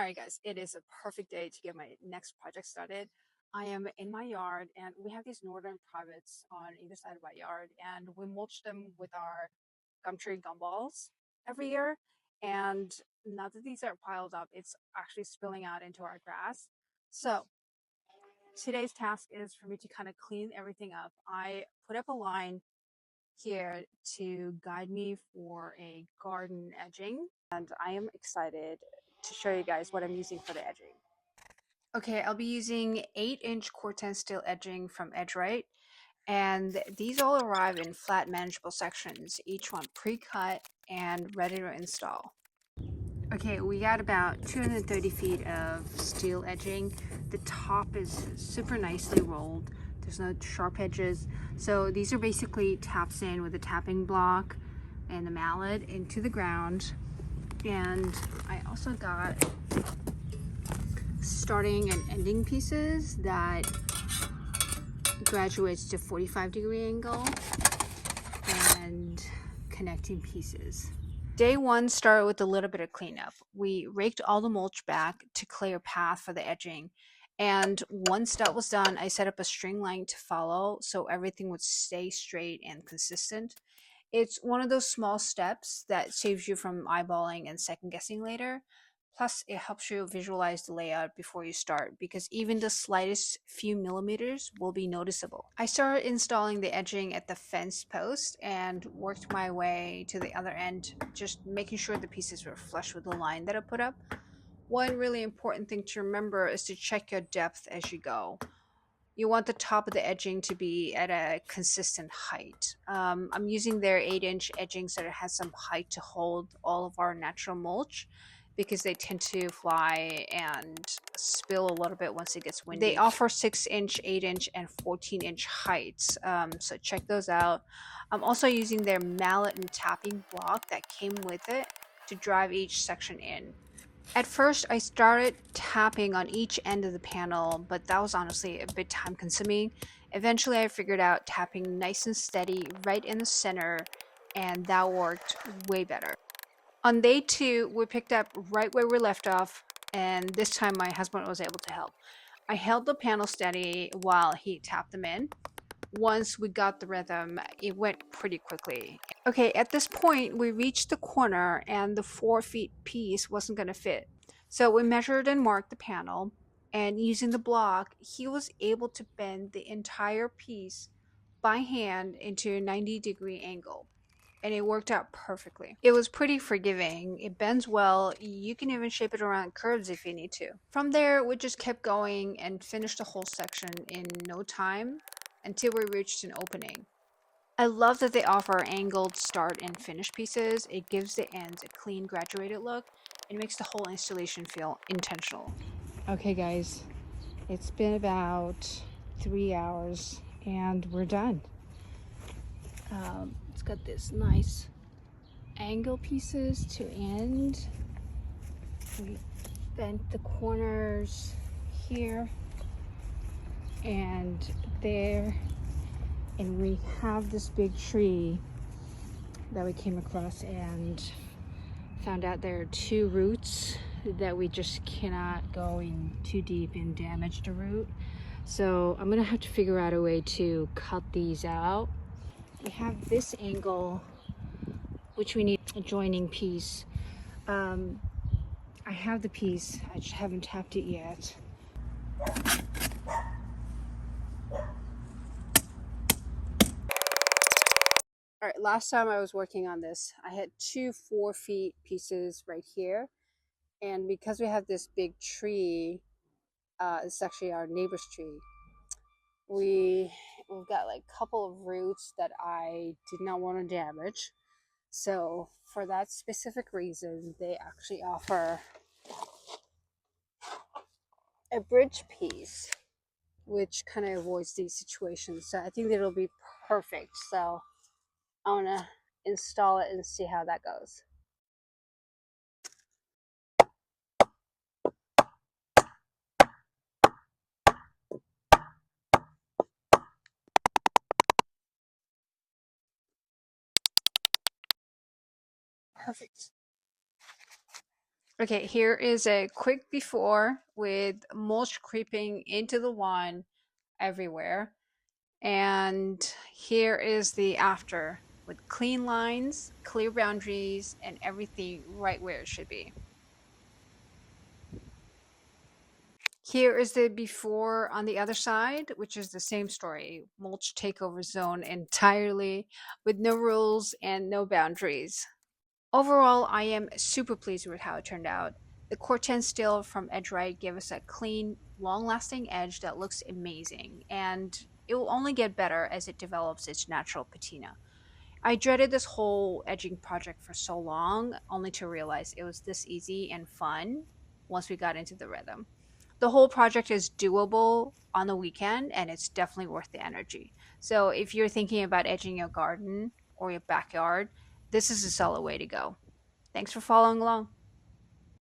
All right, guys, it is a perfect day to get my next project started. I am in my yard and we have these northern privates on either side of my yard, and we mulch them with our gum tree gumballs every year. And now that these are piled up, it's actually spilling out into our grass. So today's task is for me to kind of clean everything up. I put up a line here to guide me for a garden edging, and I am excited to show you guys what I'm using for the edging. Okay, I'll be using 8-inch Corten steel edging from EdgeRite, and these all arrive in flat manageable sections, each one pre-cut and ready to install. Okay, we got about 230 feet of steel edging. The top is super nicely rolled. There's no sharp edges. So these are basically taps in with a tapping block and a mallet into the ground. And I also got starting and ending pieces that graduates to 45-degree angle and connecting pieces. Day one started with a little bit of cleanup. We raked all the mulch back to clear a path for the edging. And once that was done, I set up a string line to follow so everything would stay straight and consistent. It's one of those small steps that saves you from eyeballing and second guessing later. Plus, it helps you visualize the layout before you start, because even the slightest few millimeters will be noticeable. I started installing the edging at the fence post and worked my way to the other end, just making sure the pieces were flush with the line that I put up. One really important thing to remember is to check your depth as you go. You want the top of the edging to be at a consistent height. I'm using their 8-inch edging so it has some height to hold all of our natural mulch, because they tend to fly and spill a little bit once it gets windy. They offer 6-inch, 8-inch, and 14-inch heights, so check those out. I'm also using their mallet and tapping block that came with it to drive each section in. At first, I started tapping on each end of the panel, but that was honestly a bit time consuming. Eventually, I figured out tapping nice and steady right in the center, and that worked way better. On day 2, we picked up right where we left off, and this time my husband was able to help. I held the panel steady while he tapped them in. Once we got the rhythm, it went pretty quickly. Okay, at this point, we reached the corner and the 4-feet piece wasn't going to fit. So we measured and marked the panel, and using the block, he was able to bend the entire piece by hand into a 90-degree angle. And it worked out perfectly. It was pretty forgiving. It bends well. You can even shape it around curves if you need to. From there, we just kept going and finished the whole section in no time until we reached an opening. I love that they offer angled start and finish pieces. It gives the ends a clean, graduated look and makes the whole installation feel intentional. Okay, guys, it's been about 3 hours and we're done. It's got this nice angle pieces to end. We bent the corners here and there, and we have this big tree that we came across and found out there are 2 roots that we just cannot go in too deep and damage the root. So I'm gonna have to figure out a way to cut these out. We have this angle, which we need a joining piece. I have the piece, I just haven't tapped it yet. All right, last time I was working on this, I had 2 4-feet pieces right here. And because we have this big tree, it's actually our neighbor's tree, we've got like a couple of roots that I did not want to damage. So for that specific reason, they actually offer a bridge piece, which kind of avoids these situations. So I think that it'll be perfect. So I want to install it and see how that goes. Perfect. Okay, here is a quick before with mulch creeping into the lawn everywhere. And here is the after with clean lines, clear boundaries, and everything right where it should be. Here is the before on the other side, which is the same story. Mulch takeover zone entirely with no rules and no boundaries. Overall, I am super pleased with how it turned out. The Corten steel from Edge Right gave us a clean, long lasting edge that looks amazing, and it will only get better as it develops its natural patina. I dreaded this whole edging project for so long, only to realize it was this easy and fun once we got into the rhythm. The whole project is doable on the weekend, and it's definitely worth the energy. So if you're thinking about edging your garden or your backyard, this is a solid way to go. Thanks for following along.